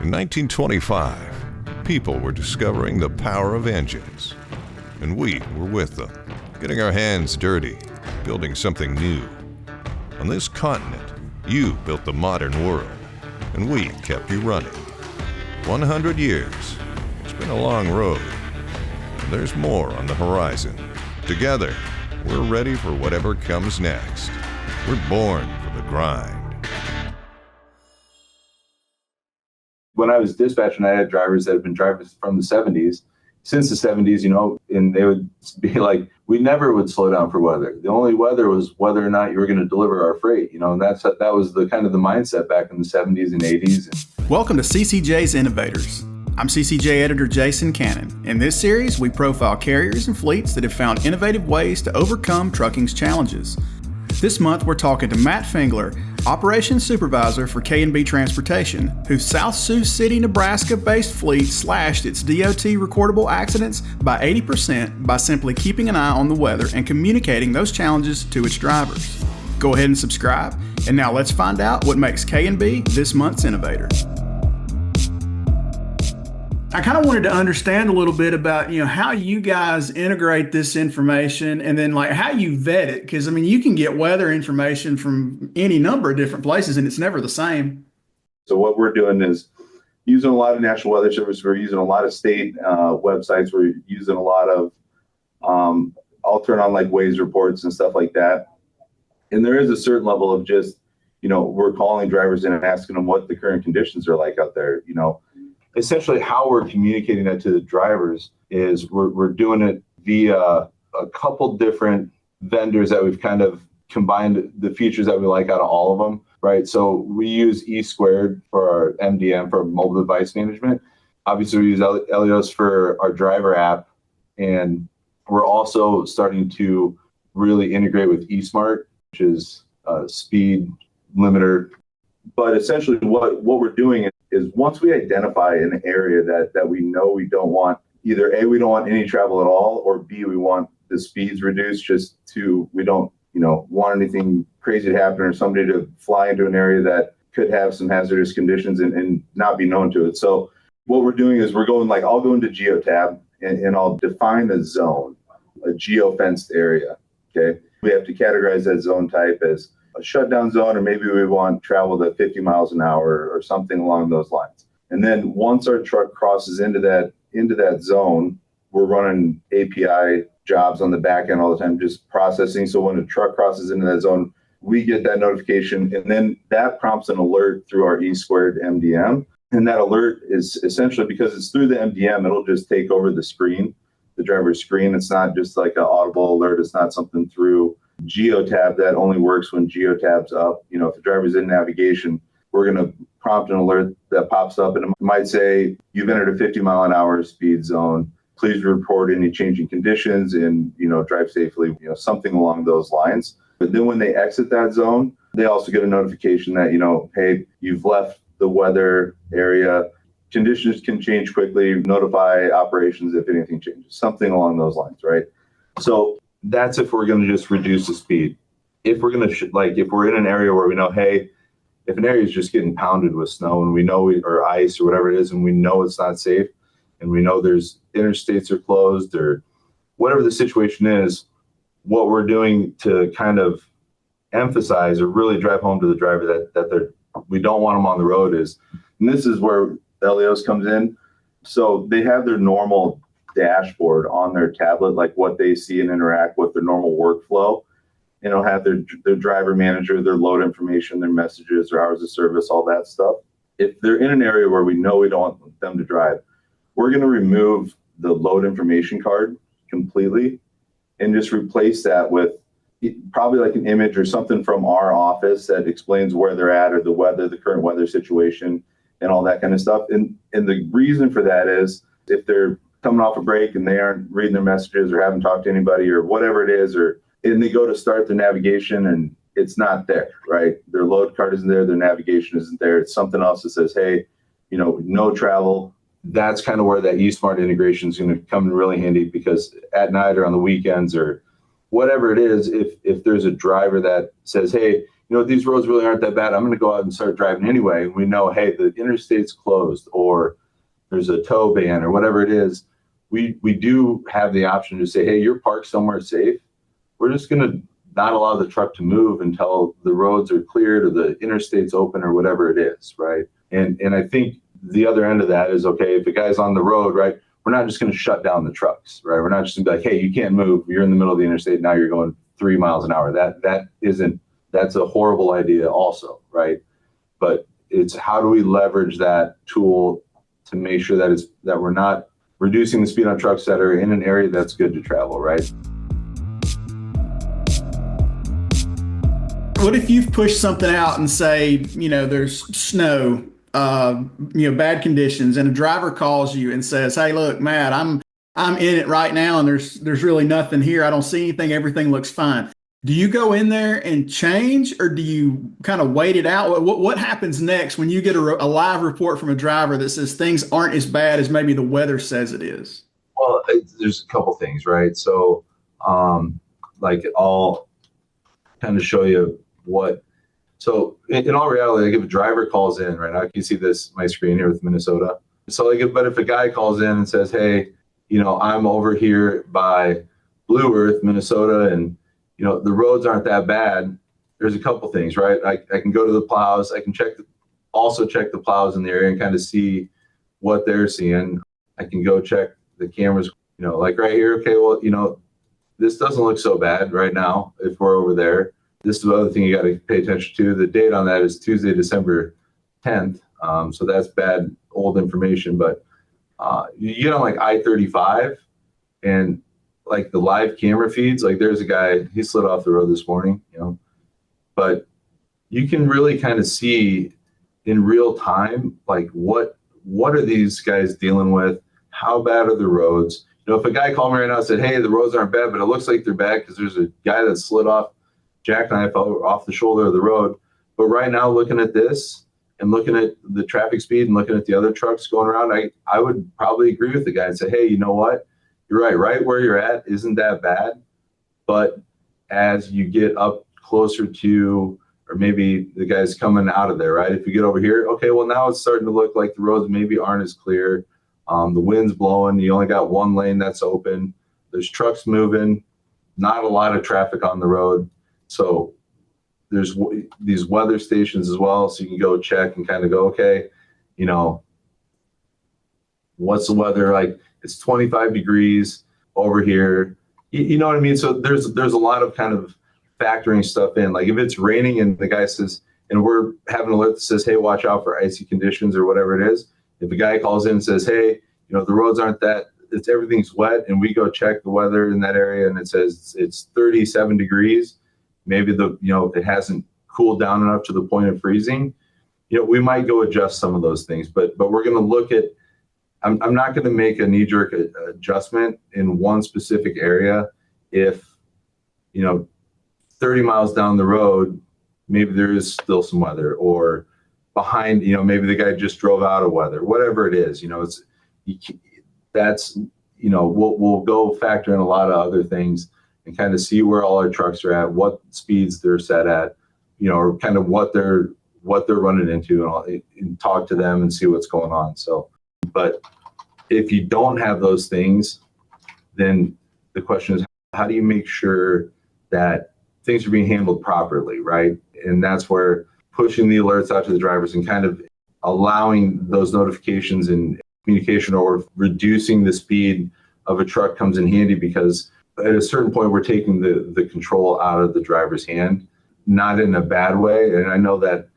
In 1925, people were discovering the power of engines, and we were with them, getting our hands dirty, building something new. On this continent, you built the modern world, and we kept you running. 100 years. It's been a long road, and there's more on the horizon. Together, we're ready for whatever comes next. We're born for the grind. When I was dispatching, I had drivers that had been drivers from the 70s, since the 70s, and they would be like, we never would slow down for weather. The only weather was whether or not you were going to deliver our freight, and that was the kind of the mindset back in the 70s and 80s. Welcome to CCJ's Innovators. I'm CCJ editor Jason Cannon. In this series, we profile carriers and fleets that have found innovative ways to overcome trucking's challenges. This month, we're talking to Matt Fingler, Operations Supervisor for K&B Transportation, whose South Sioux City, Nebraska-based fleet slashed its DOT recordable accidents by 80% by simply keeping an eye on the weather and communicating those challenges to its drivers. Go ahead and subscribe, and now let's find out what makes K&B this month's Innovator. I kind of wanted to understand a little bit about, how you guys integrate this information and then how you vet it. Because, you can get weather information from any number of different places and it's never the same. So what we're doing is using a lot of National Weather Service. We're using a lot of state websites. We're using a lot of, I'll turn on Waze reports and stuff like that. And there is a certain level of just, we're calling drivers in and asking them what the current conditions are like out there, Essentially, how we're communicating that to the drivers is we're doing it via a couple different vendors that we've kind of combined the features that we like out of all of them, right? So we use E Squared for our MDM, for mobile device management. Obviously, we use Elios for our driver app, and we're also starting to really integrate with eSmart, which is a speed limiter. But essentially, what we're doing is once we identify an area that we know we don't want, either A, we don't want any travel at all, or B, we want the speeds reduced we don't, want anything crazy to happen or somebody to fly into an area that could have some hazardous conditions and not be known to it. So what we're doing is we're going I'll go into Geotab and I'll define a zone, a geofenced area, okay? We have to categorize that zone type as a shutdown zone, or maybe we want travel to 50 miles an hour or something along those lines. And then once our truck crosses into that zone, we're running API jobs on the back end all the time, just processing. So when a truck crosses into that zone, we get that notification, and then that prompts an alert through our E Squared MDM. And that alert is essentially, because it's through the MDM, it'll just take over the screen, the driver's screen. It's not just like an audible alert. It's not something through Geotab. That only works when Geotab's up. If the driver's in navigation, we're going to prompt an alert that pops up, and it might say, you've entered a 50 mile an hour speed zone. Please report any changing conditions and, drive safely, something along those lines. But then when they exit that zone, they also get a notification that, hey, you've left the weather area. Conditions can change quickly. Notify operations if anything changes, something along those lines, right? So that's if we're going to just reduce the speed. If we're going to, if we're in an area where we know, hey, if an area is just getting pounded with snow and we know or ice or whatever it is, and we know it's not safe, and we know there's interstates are closed or whatever the situation is, what we're doing to kind of emphasize or really drive home to the driver that we don't want them on the road is, and this is where Elios comes in. So they have their normal dashboard on their tablet, what they see and interact with, their normal workflow. And it'll have their driver manager, their load information, their messages, their hours of service, all that stuff. If they're in an area where we know we don't want them to drive, we're going to remove the load information card completely and just replace that with probably an image or something from our office that explains where they're at, or the weather, the current weather situation, and all that kind of stuff. And the reason for that is if they're coming off a break and they aren't reading their messages or haven't talked to anybody or whatever it is, and they go to start their navigation and it's not there, right? Their load card isn't there, their navigation isn't there. It's something else that says, hey, no travel. That's kind of where that eSmart integration is going to come in really handy, because at night or on the weekends or whatever it is, if there's a driver that says, hey, these roads really aren't that bad. I'm going to go out and start driving anyway. And we know, hey, the interstate's closed or there's a tow ban or whatever it is. We do have the option to say, hey, you're parked somewhere safe. We're just going to not allow the truck to move until the roads are cleared or the interstate's open or whatever it is, right? And I think the other end of that is, okay, if a guy's on the road, right, we're not just going to shut down the trucks, right? We're not just going to be like, hey, you can't move. You're in the middle of the interstate. Now you're going 3 miles an hour. That's a horrible idea also, right? But it's how do we leverage that tool to make sure that we're not reducing the speed on trucks that are in an area that's good to travel, right? What if you've pushed something out and say, there's snow, bad conditions, and a driver calls you and says, hey, look, Matt, I'm in it right now and there's really nothing here. I don't see anything. Everything looks fine. Do you go in there and change, or do you kind of wait it out? What happens next when you get a live report from a driver that says things aren't as bad as maybe the weather says it is? Well, there's a couple things, right? So, I'll kind of show you what. So, in all reality, if a driver calls in, right now, you can see this my screen here with Minnesota. So, but if a guy calls in and says, hey, I'm over here by Blue Earth, Minnesota, and the roads aren't that bad. There's a couple things, right? I can go to the plows. I can also check the plows in the area and kind of see what they're seeing. I can go check the cameras, like right here. Okay, well, this doesn't look so bad right now if we're over there. This is the other thing you got to pay attention to. The date on that is Tuesday, December 10th. So that's bad old information. But you get on like I-35 and like the live camera feeds, like there's a guy, he slid off the road this morning, but you can really kind of see in real time, like what are these guys dealing with? How bad are the roads? If a guy called me right now and said, hey, the roads aren't bad, but it looks like they're bad because there's a guy that slid off, jackknife off the shoulder of the road. But right now, looking at this and looking at the traffic speed and looking at the other trucks going around, I would probably agree with the guy and say, hey, you know what? You're right where you're at isn't that bad. But as you get up closer to, or maybe the guy's coming out of there, right? If you get over here, okay, well, now it's starting to look like the roads maybe aren't as clear. The wind's blowing. You only got one lane that's open. There's trucks moving, not a lot of traffic on the road. So there's these weather stations as well. So you can go check and kind of go, okay, what's the weather like? It's 25 degrees over here. You know what I mean? So there's a lot of kind of factoring stuff in. Like if it's raining and the guy says, and we're having an alert that says, hey, watch out for icy conditions or whatever it is. If a guy calls in and says, hey, the roads aren't everything's wet, and we go check the weather in that area and it says it's 37 degrees, maybe it hasn't cooled down enough to the point of freezing, we might go adjust some of those things, but we're going to look at, I'm not going to make a knee-jerk adjustment in one specific area if, 30 miles down the road, maybe there is still some weather, or behind, maybe the guy just drove out of weather, whatever it is, we'll go factor in a lot of other things and kind of see where all our trucks are at, what speeds they're set at, or kind of what they're running into, and talk to them and see what's going on. So, but if you don't have those things, then the question is, how do you make sure that things are being handled properly, right? And that's where pushing the alerts out to the drivers and kind of allowing those notifications and communication, or reducing the speed of a truck, comes in handy, because at a certain point we're taking the control out of the driver's hand, not in a bad way. And I know that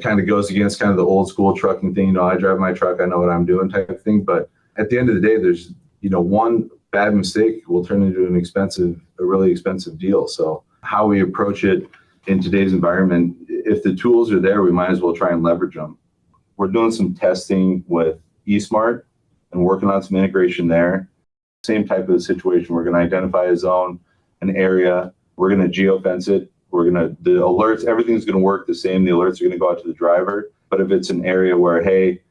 kind of goes against kind of the old school trucking thing. I drive my truck, I know what I'm doing type of thing. But at the end of the day, there's one bad mistake will turn into a really expensive deal. So how we approach it in today's environment, if the tools are there, we might as well try and leverage them. We're doing some testing with eSmart and working on some integration there. Same type of situation. We're going to identify a zone, an area. We're going to geofence it. The alerts, everything's going to work the same. The alerts are going to go out to the driver. But if it's an area where, hey,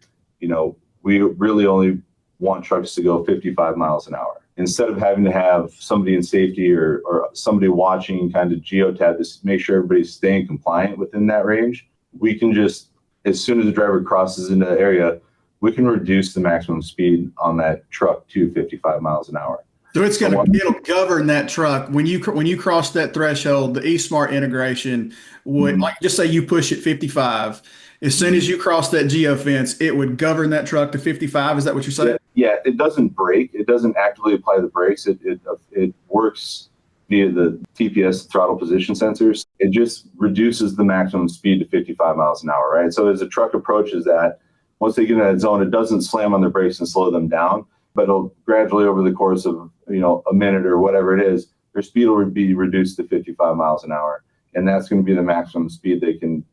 we really only want trucks to go 55 miles an hour, instead of having to have somebody in safety or somebody watching kind of geotab to make sure everybody's staying compliant within that range, we can just, as soon as the driver crosses into the area, we can reduce the maximum speed on that truck to 55 miles an hour. So it'll govern that truck when you cross that threshold. The eSmart integration would, like, just say you push it 55. As soon as you cross that geofence, it would govern that truck to 55. Is that what you're saying? Yeah, it doesn't brake. It doesn't actively apply the brakes. It works via the TPS, throttle position sensors. It just reduces the maximum speed to 55 miles an hour, right? So as the truck approaches that, once they get in that zone, it doesn't slam on their brakes and slow them down, but it'll gradually, over the course of a minute or whatever it is, their speed will be reduced to 55 miles an hour, and that's going to be the maximum speed they can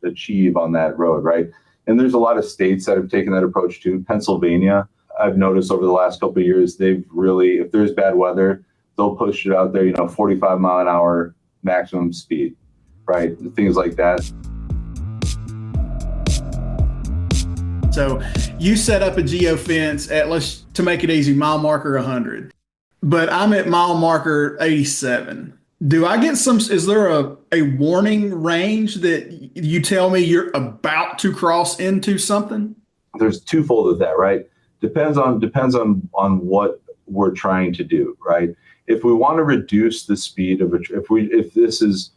achieve on that road, right? And there's a lot of states that have taken that approach too. Pennsylvania, I've noticed over the last couple of years, they've really, if there's bad weather, they'll push it out there, 45 mile an hour maximum speed, right? Things like that. So you set up a geofence at, to make it easy, mile marker 100, but I'm at mile marker 87. Do I get is there a warning range that you tell me you're about to cross into something? There's twofold of that, right? Depends on what we're trying to do, right? If we want to reduce the speed of if this is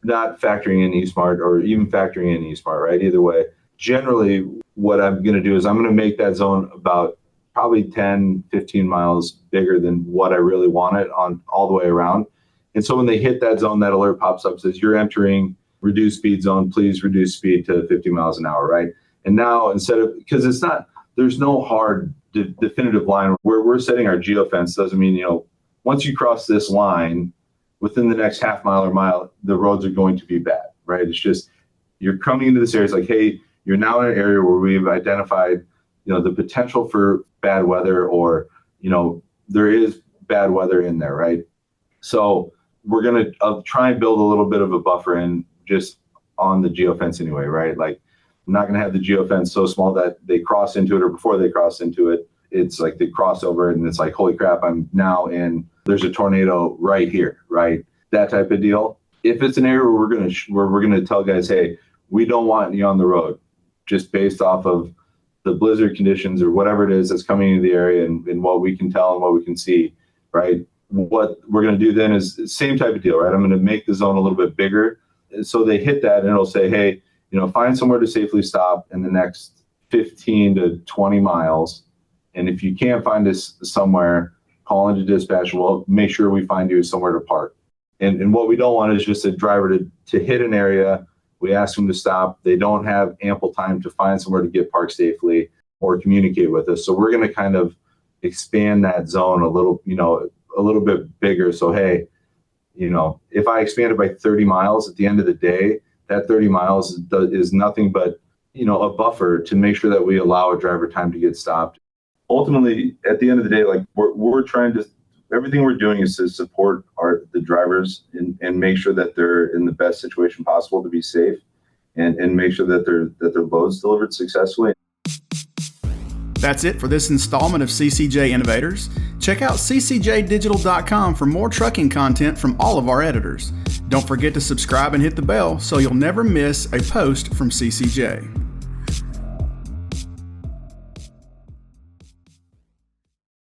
not factoring in eSmart or even factoring in eSmart, right? Either way, generally what I'm going to do is I'm going to make that zone about probably 10, 15 miles bigger than what I really want it on all the way around. And so when they hit that zone, that alert pops up, says you're entering reduced speed zone, please reduce speed to 50 miles an hour, right? And now because there's no hard definitive line where we're setting our geofence. Doesn't mean, once you cross this line, within the next half mile or mile, the roads are going to be bad, right? It's just, you're coming into this area, it's like, hey, you're now in an area where we've identified, the potential for bad weather, or, there is bad weather in there, right? So we're going to try and build a little bit of a buffer in just on the geofence anyway, right? Like, I'm not going to have the geofence so small that they cross into it, or before they cross into it, it's like they cross over and it's like, holy crap, I'm now there's a tornado right here, right? That type of deal. If it's an area where we're going to tell guys, hey, we don't want you on the road, just based off of the blizzard conditions or whatever it is that's coming into the area and what we can tell and what we can see, right? What we're going to do then is the same type of deal, right? I'm going to make the zone a little bit bigger. So they hit that and it'll say, hey, find somewhere to safely stop in the next 15 to 20 miles. And if you can't find us somewhere, call into dispatch. We'll make sure we find you somewhere to park. And what we don't want is just a driver to hit an area. We ask them to stop. They don't have ample time to find somewhere to get parked safely or communicate with us. So we're going to kind of expand that zone a little bit bigger. So, hey, if I expand it by 30 miles at the end of the day, that 30 miles is nothing but, a buffer to make sure that we allow a driver time to get stopped. Ultimately, at the end of the day, like we're trying to, everything we're doing is to support the drivers and make sure that they're in the best situation possible to be safe and make sure that their load's delivered successfully. That's it for this installment of CCJ Innovators. Check out ccjdigital.com for more trucking content from all of our editors. Don't forget to subscribe and hit the bell so you'll never miss a post from CCJ.